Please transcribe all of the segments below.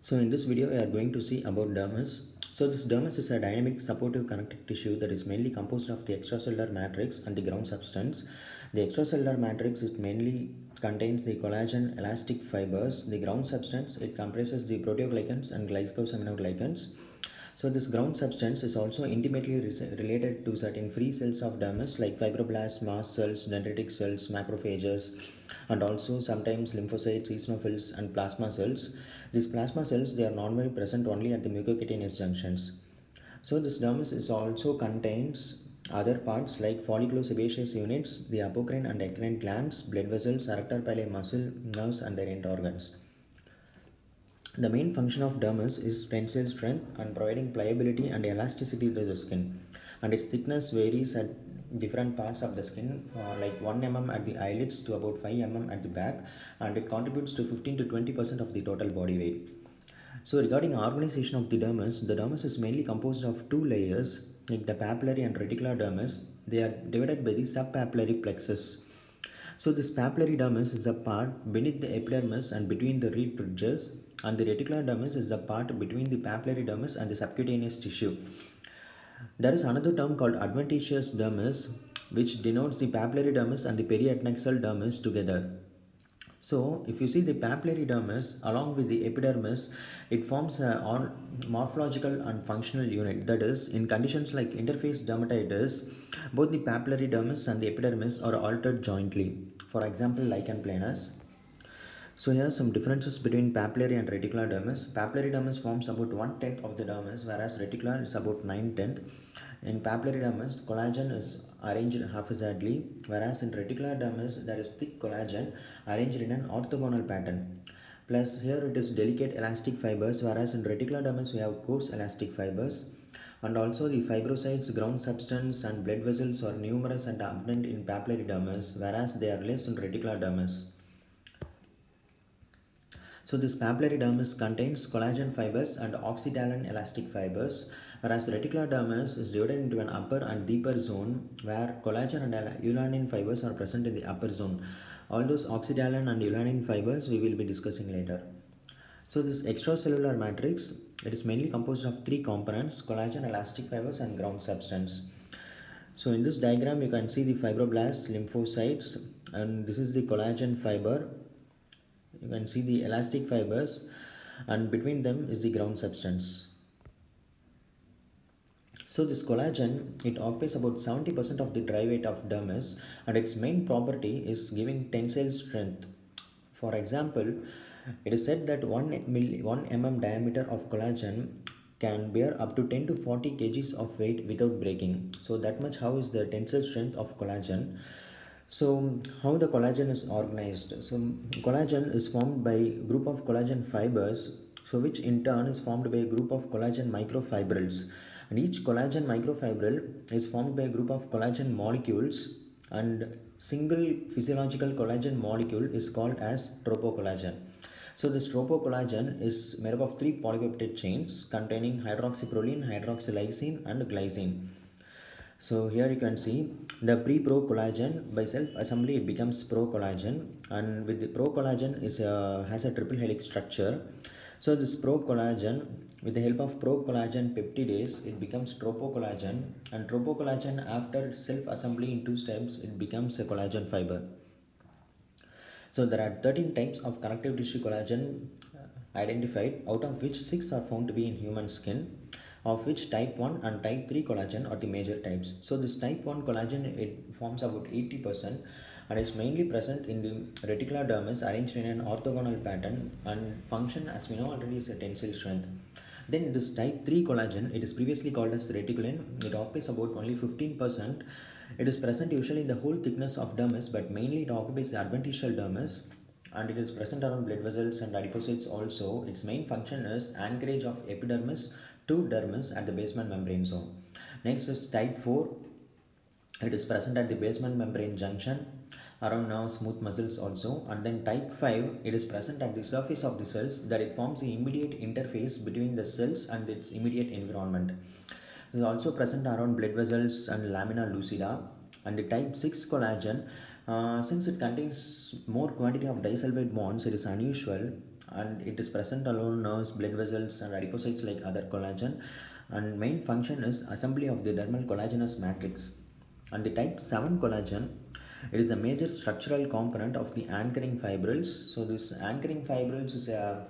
So in this video we are going to see about dermis. So this dermis is a dynamic supportive connective tissue that is mainly composed of the extracellular matrix and the ground substance. The extracellular matrix it mainly contains the collagen elastic fibers. The ground substance it comprises the proteoglycans and glycosaminoglycans. So this ground substance is also intimately related to certain free cells of dermis like fibroblasts, mast cells, dendritic cells, macrophages, and also sometimes lymphocytes, eosinophils, and plasma cells. These plasma cells they are normally present only at the mucocutaneous junctions. So this dermis is also contains other parts like folliculosebaceous units, the apocrine and eccrine glands, blood vessels, arrector pili muscle, nerves, and their end organs. The main function of dermis is tensile strength and providing pliability and elasticity to the skin, and its thickness varies at different parts of the skin like 1 mm at the eyelids to about 5 mm at the back, and it contributes to 15 to 20% of the total body weight. So regarding organization of the dermis is mainly composed of two layers like the papillary and reticular dermis. They are divided by the subpapillary plexus. So this papillary dermis is a part beneath the epidermis and between the reed bridges, and the reticular dermis is the part between the papillary dermis and the subcutaneous tissue. There is another term called adventitious dermis, which denotes the papillary dermis and the periadnexal dermis together. So, if you see the papillary dermis along with the epidermis, it forms a morphological and functional unit. That is, in conditions like interface dermatitis, both the papillary dermis and the epidermis are altered jointly. For example, lichen planus. So here are some differences between papillary and reticular dermis. Papillary dermis forms about 1/10 of the dermis, whereas reticular is about 9/10. In papillary dermis, collagen is arranged haphazardly, whereas in reticular dermis, there is thick collagen arranged in an orthogonal pattern. Plus here it is delicate elastic fibers, whereas in reticular dermis we have coarse elastic fibers. And also the fibrocytes, ground substance, and blood vessels are numerous and abundant in papillary dermis, whereas they are less in reticular dermis. So this papillary dermis contains collagen fibers and oxytocin elastic fibers, whereas reticular dermis is divided into an upper and deeper zone where collagen and eulanin fibers are present in the upper zone. All those oxytocin and eulanin fibers we will be discussing later. So this extracellular matrix, it is mainly composed of three components: collagen, elastic fibers, and ground substance. So in this diagram you can see the fibroblasts, lymphocytes, and this is the collagen fiber. You can see the elastic fibers, and between them is the ground substance. So this collagen, it occupies about 70% of the dry weight of dermis, and its main property is giving tensile strength. For example, it is said that 1 mm diameter of collagen can bear up to 10 to 40 kgs of weight without breaking. So that much how is the tensile strength of collagen. So how the collagen is organized? So collagen is formed by a group of collagen fibers, so which in turn is formed by a group of collagen microfibrils, and each collagen microfibril is formed by a group of collagen molecules, and single physiological collagen molecule is called as tropocollagen. So this tropocollagen is made up of three polypeptide chains containing hydroxyproline, hydroxylysine, and glycine. So here you can see the pre-pro collagen, by self-assembly it becomes pro-collagen, and with the pro-collagen has a triple helix structure. So this pro-collagen, with the help of pro-collagen peptidase, it becomes tropocollagen, and tropocollagen after self-assembly in two steps, it becomes a collagen fiber. So there are 13 types of connective tissue collagen identified, out of which 6 are found to be in human skin, of which type 1 and type 3 collagen are the major types. So this type 1 collagen, it forms about 80% and is mainly present in the reticular dermis arranged in an orthogonal pattern, and function as we know already is a tensile strength. Then this type 3 collagen, it is previously called as reticulin. It occupies about only 15%. It is present usually in the whole thickness of dermis, but mainly it occupies the adventitial dermis, and it is present around blood vessels and adipocytes also. Its main function is anchorage of epidermis to dermis at the basement membrane zone. Next is type 4. It is present at the basement membrane junction around nerve smooth muscles also. And then type 5, it is present at the surface of the cells, that it forms the immediate interface between the cells and its immediate environment. It is also present around blood vessels and lamina lucida. And the type 6 collagen, since it contains more quantity of disulfide bonds, it is unusual, and it is present along nerves, blood vessels, and adipocytes like other collagen. And main function is assembly of the dermal collagenous matrix. And the type 7 collagen, it is a major structural component of the anchoring fibrils. So this anchoring fibrils is a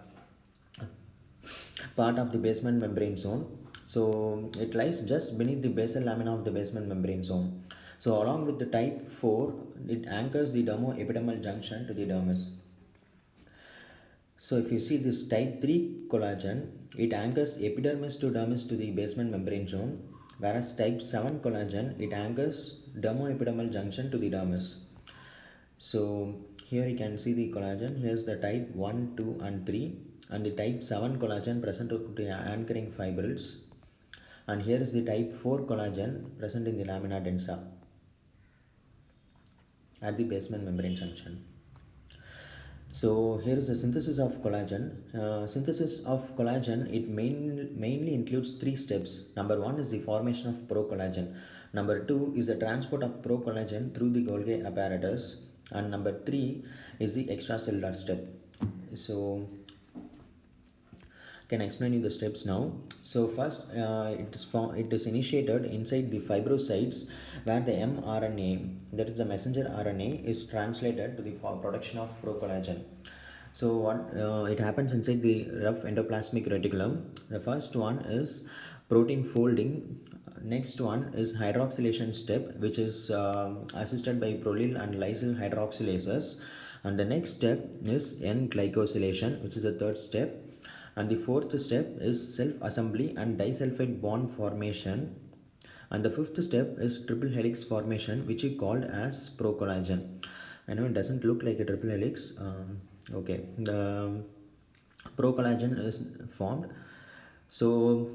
part of the basement membrane zone. So it lies just beneath the basal lamina of the basement membrane zone. So along with the type 4, it anchors the dermoepidermal junction to the dermis. So if you see this type 3 collagen, it anchors epidermis to dermis to the basement membrane zone, whereas type 7 collagen, it anchors dermoepidermal junction to the dermis. So here you can see the collagen. Here's the type 1, 2 and 3, and the type 7 collagen present to the anchoring fibrils. And here is the type 4 collagen present in the lamina densa at the basement membrane junction. So here is the synthesis of collagen. Synthesis of collagen, it mainly includes 3 steps. Number 1 is the formation of procollagen. Number 2 is the transport of procollagen through the Golgi apparatus. And number 3 is the extracellular step. So can explain you the steps now. So first, it is initiated inside the fibrocytes, where the mRNA, that is the messenger RNA, is translated to the production of procollagen. So what it happens inside the rough endoplasmic reticulum. The first one is protein folding. Next one is hydroxylation step, which is assisted by prolyl and lysyl hydroxylases. And the next step is N-glycosylation, which is the third step. And the fourth step is self-assembly and disulfide bond formation. And the fifth step is triple helix formation, which is called as procollagen. I know it doesn't look like a triple helix. Okay, the procollagen is formed. So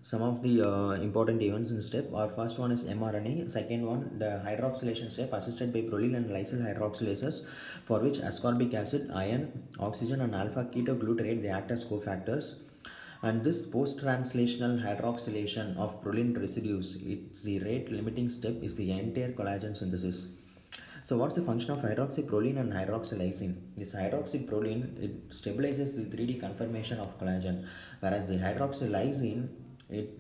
some of the important events in the step are: first one is mRNA, second one the hydroxylation step assisted by prolyl and lysyl hydroxylases, for which ascorbic acid, iron, oxygen and alpha ketoglutarate they act as cofactors. And this post-translational hydroxylation of proline residues, it's the rate limiting step, is the entire collagen synthesis. So what's the function of hydroxyproline and hydroxylysine? This hydroxyproline, it stabilizes the 3D conformation of collagen, whereas the hydroxylysine, it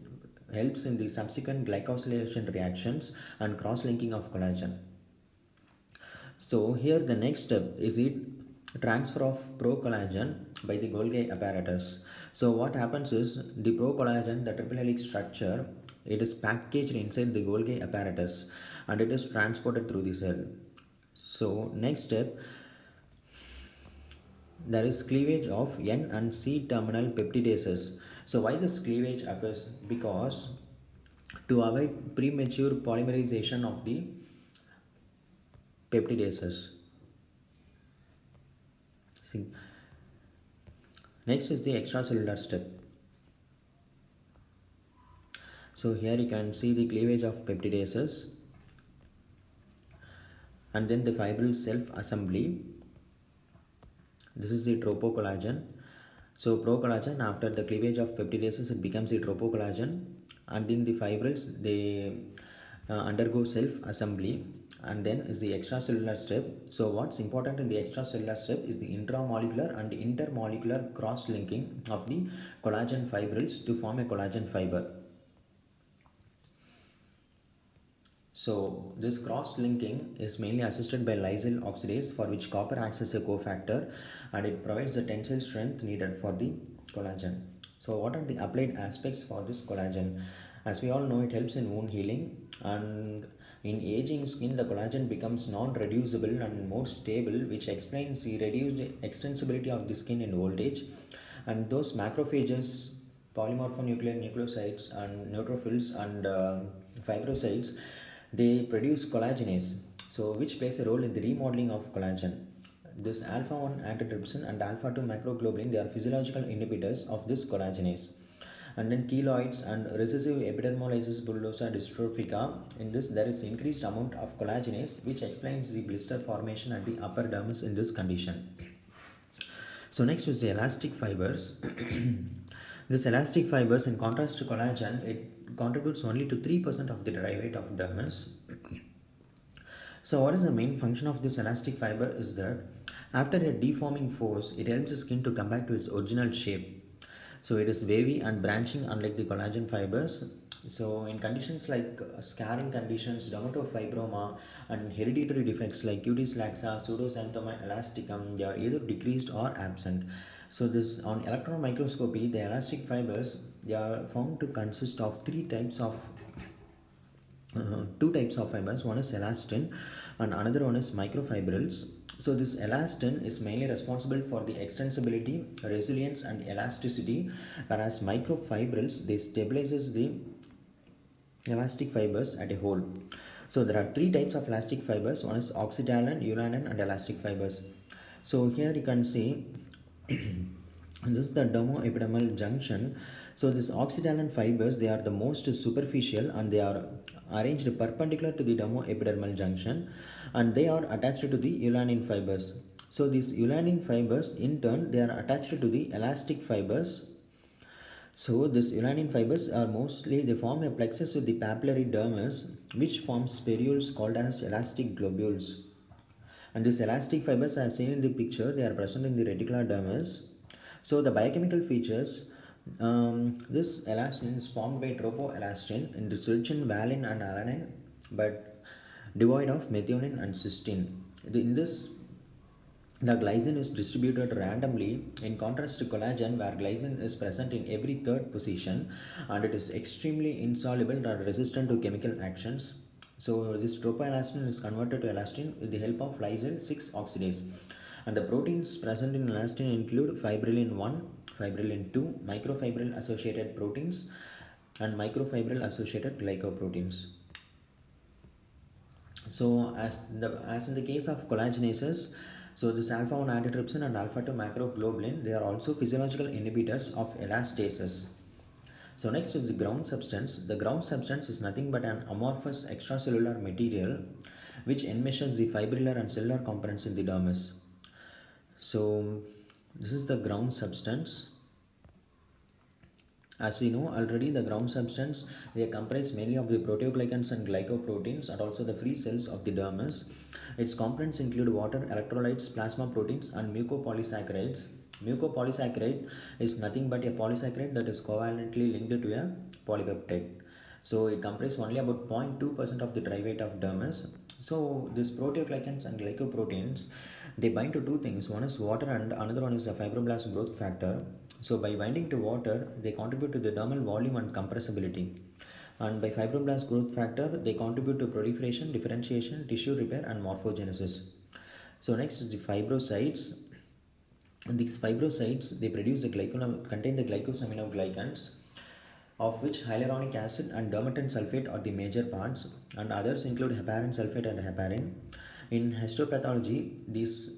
helps in the subsequent glycosylation reactions and cross-linking of collagen. So here the next step is the transfer of procollagen by the Golgi apparatus. So what happens is the procollagen, the triple helix structure, it is packaged inside the Golgi apparatus and it is transported through the cell. So next step, there is cleavage of N and C terminal peptidases. So why this cleavage occurs? Because to avoid premature polymerization of the peptidases. See. Next is the extracellular step. So here you can see the cleavage of peptidases and then the fibril self-assembly. This is the tropocollagen. So procollagen, after the cleavage of peptidases, it becomes the tropocollagen, and in the fibrils they undergo self-assembly, and then is the extracellular step. So what's important in the extracellular step is the intramolecular and intermolecular cross-linking of the collagen fibrils to form a collagen fiber. So this cross-linking is mainly assisted by lysyl oxidase, for which copper acts as a cofactor and it provides the tensile strength needed for the collagen. So what are the applied aspects for this collagen? As we all know, it helps in wound healing, and in aging skin the collagen becomes non-reducible and more stable, which explains the reduced extensibility of the skin in old age. And those macrophages, polymorphonuclear nucleocytes and neutrophils and fibrocytes, they produce collagenase, so which plays a role in the remodeling of collagen. This alpha-1 antitrypsin and alpha-2 macroglobulin, they are physiological inhibitors of this collagenase. And then keloids and recessive epidermolysis bullosa dystrophica, in this there is increased amount of collagenase, which explains the blister formation at the upper dermis in this condition. So next is the elastic fibers. This elastic fibers, in contrast to collagen, it contributes only to 3% of the dry weight of dermis. So what is the main function of this elastic fiber is that After a deforming force, it helps the skin to come back to its original shape. So it is wavy and branching unlike the collagen fibers. So in conditions like scarring conditions, dermatofibroma, and hereditary defects like cutis laxa, pseudoxanthoma elasticum, they are either decreased or absent. So this on electron microscopy, the elastic fibers, they are found to consist of two types of fibers. One is elastin and another one is microfibrils. So this elastin is mainly responsible for the extensibility, resilience and elasticity, whereas microfibrils, they stabilizes the elastic fibers at a whole. So there are three types of elastic fibers. One is oxytalin, ulanin and elastic fibers. So here you can see this is the dermoepidermal junction. So this oxytalin fibers, they are the most superficial and they are arranged perpendicular to the dermoepidermal junction, and they are attached to the ulanin fibers. So these ulanin fibers in turn, they are attached to the elastic fibers. So these ulanin fibers are mostly, they form a plexus with the papillary dermis, which forms spherules called as elastic globules. And these elastic fibers, as seen in the picture, they are present in the reticular dermis. So the biochemical features, this elastin is formed by tropoelastin and it's rich in valine and alanine, but devoid of methionine and cysteine. In this, the glycine is distributed randomly, in contrast to collagen, where glycine is present in every third position and it is extremely insoluble and resistant to chemical actions. So this tropoelastin is converted to elastin with the help of lysyl 6 oxidase. And the proteins present in elastin include fibrillin 1, fibrillin 2, microfibril associated proteins, and microfibril associated glycoproteins. So as in the case of collagenases, so this alpha 1 antitrypsin and alpha 2 macroglobulin, they are also physiological inhibitors of elastases. So next is the ground substance. The ground substance is nothing but an amorphous extracellular material which enmeshes the fibrillar and cellular components in the dermis. So this is the ground substance. As we know already, the ground substance, they comprise mainly of the proteoglycans and glycoproteins and also the free cells of the dermis. Its components include water, electrolytes, plasma proteins and mucopolysaccharides. Mucopolysaccharide is nothing but a polysaccharide that is covalently linked to a polypeptide. So it comprises only about 0.2% of the dry weight of dermis. So these proteoglycans and glycoproteins, they bind to two things. One is water and another one is a fibroblast growth factor. So by binding to water, they contribute to the dermal volume and compressibility. And by fibroblast growth factor, they contribute to proliferation, differentiation, tissue repair and morphogenesis. So next is the fibrocytes. These fibrocytes, they produce contain the glycosaminoglycans, of which hyaluronic acid and dermatan sulfate are the major parts, and others include heparin sulfate and heparin. In histopathology, these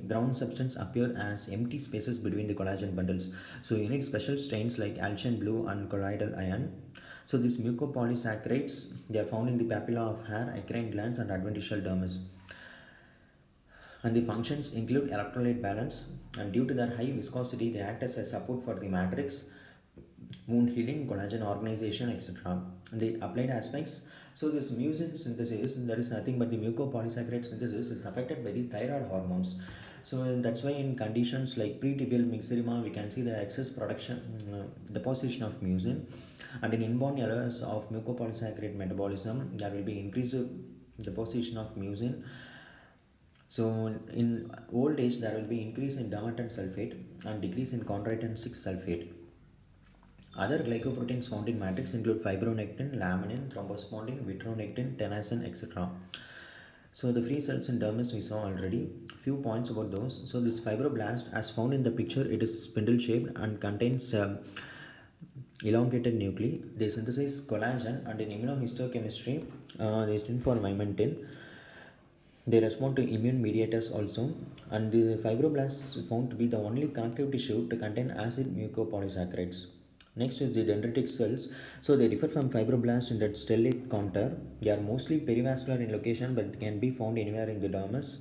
ground substance appear as empty spaces between the collagen bundles. So you need special stains like Alcian blue and colloidal iron. So these mucopolysaccharides, they are found in the papilla of hair, eccrine glands and adventitial dermis. And the functions include electrolyte balance, and due to their high viscosity, they act as a support for the matrix, wound healing, collagen organization, etc. And the applied aspects, so this mucin synthesis, that is nothing but the mucopolysaccharide synthesis, is affected by the thyroid hormones. So that's why in conditions like pretibial myxedema, we can see the excess deposition of mucin. And in inborn errors of mucopolysaccharide metabolism, there will be increased deposition of mucin. So in old age, there will be increase in dermatan sulfate and decrease in chondroitin 6 sulfate. Other glycoproteins found in matrix include fibronectin, laminin, thrombospondin, vitronectin, tenacin, etc. So the free cells in dermis we saw already. Few points about those. So this fibroblast, as found in the picture, it is spindle shaped and contains elongated nuclei. They synthesize collagen, and in immunohistochemistry, they stand for vimentin. They respond to immune mediators also, and the fibroblasts is found to be the only connective tissue to contain acid mucopolysaccharides. Next is the dendritic cells. So they differ from fibroblasts in that stellate contour. They are mostly perivascular in location but can be found anywhere in the dermis,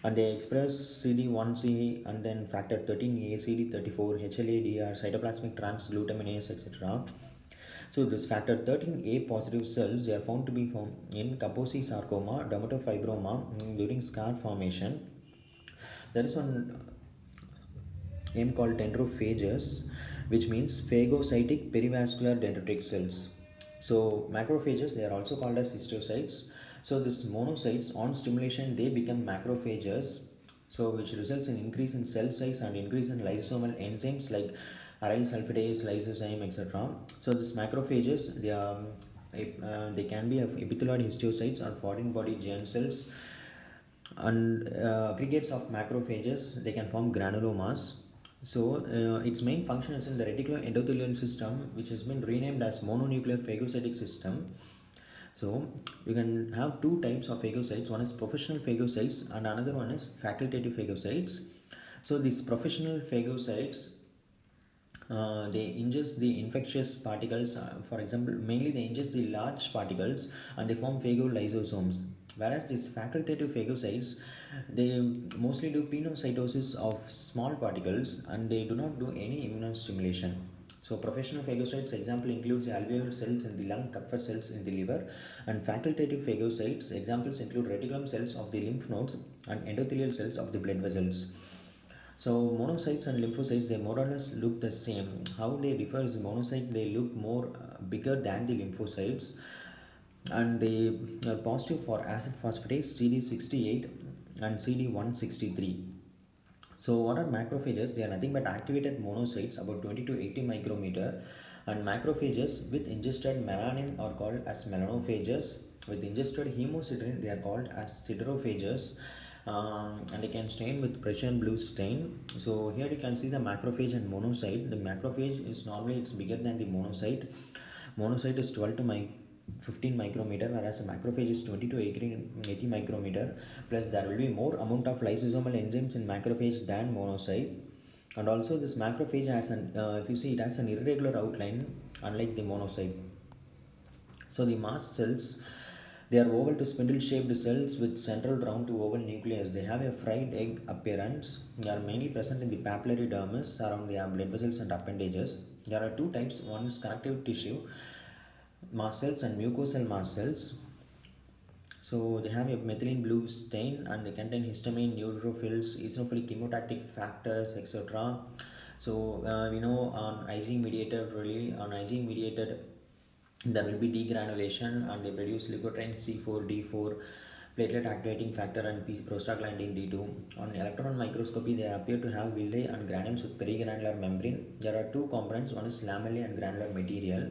and they express CD1C and then factor 13A, CD34, HLA-DR, cytoplasmic transglutaminase, etc. So this factor 13A positive cells, they are found to be found in Kaposi sarcoma, dermatofibroma during scar formation. There is one name called dendrophages, which means phagocytic perivascular dendritic cells. So macrophages, they are also called as histiocytes. So this monocytes on stimulation they become macrophages, so which results in increase in cell size and increase in lysosomal enzymes like aryl sulfatase, lysozyme, etc. So this macrophages they can be of epithelioid histiocytes or foreign body germ cells, and aggregates of macrophages they can form granulomas. So its main function is in the reticuloendothelial system, which has been renamed as mononuclear phagocytic system. So you can have two types of phagocytes. One is professional phagocytes and another one is facultative phagocytes. So these professional phagocytes they ingest the infectious particles, for example mainly they ingest the large particles and they form phagolysosomes, whereas these facultative phagocytes they mostly do pinocytosis of small particles and they do not do any immunostimulation. So professional phagocytes example includes alveolar cells in the lung, Kupffer cells in the liver, and facultative phagocytes examples include reticulum cells of the lymph nodes and endothelial cells of the blood vessels. So monocytes and lymphocytes they more or less look the same. How they differ is monocyte they look more bigger than the lymphocytes, and they are positive for acid phosphatase CD68 and CD163. So what are macrophages? They are nothing but activated monocytes about 20 to 80 micrometer, and macrophages with ingested melanin are called as melanophages. With ingested hemosiderin they are called as siderophages. And they can stain with Prussian blue stain. So here you can see the macrophage and monocyte. The macrophage is normally it's bigger than the monocyte. Monocyte is 12 to 15 micrometer, whereas a macrophage is 20 to 80 micrometer. Plus there will be more amount of lysosomal enzymes in macrophage than monocyte. And also this macrophage has an if you see it has an irregular outline unlike the monocyte. So the mast cells they are oval to spindle shaped cells with central round to oval nucleus. They have a fried egg appearance. They are mainly present in the papillary dermis around the blood vessels and appendages. There are two types. One is connective tissue mast cells and mucosal mast cells. So they have a methylene blue stain and they contain histamine, neutrophils, eosinophilic chemotactic factors, etc. So we know on IgE mediated there will be degranulation and they produce leukotriene C4, D4, platelet activating factor and prostaglandin D2. On electron microscopy they appear to have villi and granules with perigranular membrane. There are two components, one is lamellae and granular material.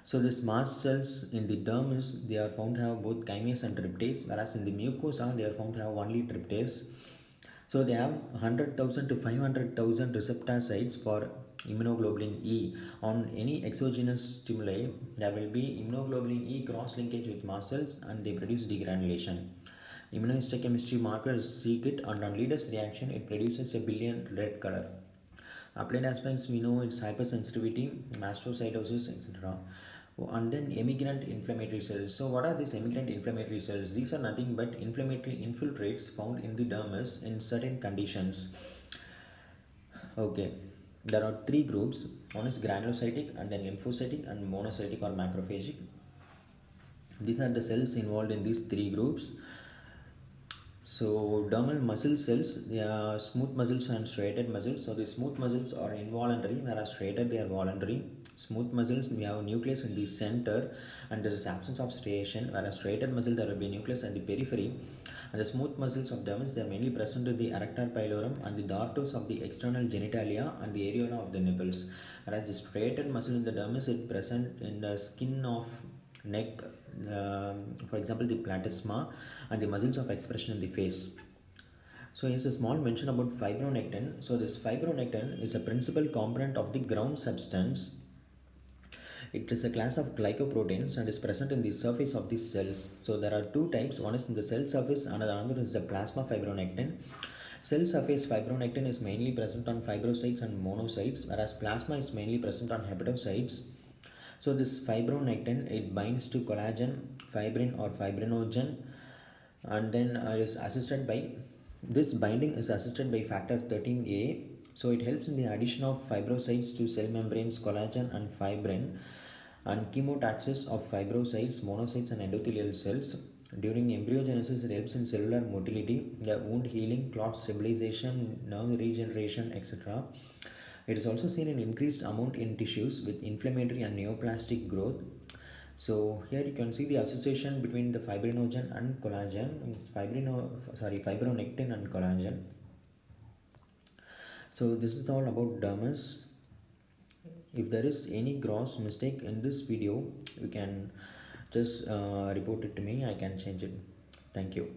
So these mast cells in the dermis they are found to have both chymase and tryptase, whereas in the mucosa they are found to have only tryptase. So they have 100,000 to 500,000 receptor sites for immunoglobulin E. On any exogenous stimuli, there will be immunoglobulin E cross-linkage with mast cells and they produce degranulation. Immunohistochemistry markers seek it and on Leader's reaction it produces a billion red color. Applied aspects we know it's hypersensitivity, mastocytosis, etc. And then emigrant inflammatory cells. So what are these emigrant inflammatory cells? These are nothing but inflammatory infiltrates found in the dermis in certain conditions. Okay, there are three groups. One is granulocytic and then lymphocytic and monocytic or macrophagic. These are the cells involved in these three groups. So dermal muscle cells, they are smooth muscles and striated muscles. So the smooth muscles are involuntary, whereas striated they are voluntary. Smooth muscles we have a nucleus in the center and there is absence of striation, whereas striated muscle there will be nucleus at the periphery. And the smooth muscles of dermis they are mainly present in the erector pylorus and the dartos of the external genitalia and the areola of the nipples. Whereas the striated muscle in the dermis is present in the skin of neck, for example the platysma, and the muscles of expression in the face. So here's a small mention about fibronectin. So this fibronectin is a principal component of the ground substance. It is a class of glycoproteins and is present in the surface of the cells. So there are two types. One is in the cell surface and another is the plasma fibronectin. Cell surface fibronectin is mainly present on fibrocytes and monocytes, whereas plasma is mainly present on hepatocytes. So this fibronectin it binds to collagen, fibrin or fibrinogen, and then this binding is assisted by factor 13A. So it helps in the addition of fibrocytes to cell membranes, collagen and fibrin, and chemotaxis of fibrocytes, monocytes and endothelial cells. During embryogenesis, it helps in cellular motility, wound healing, clot stabilization, nerve regeneration, etc. It is also seen in increased amount in tissues with inflammatory and neoplastic growth. So here you can see the association between the fibrinogen and collagen. It's fibronectin and collagen. So this is all about dermis. If there is any gross mistake in this video, you can just report it to me. I can change it. Thank you.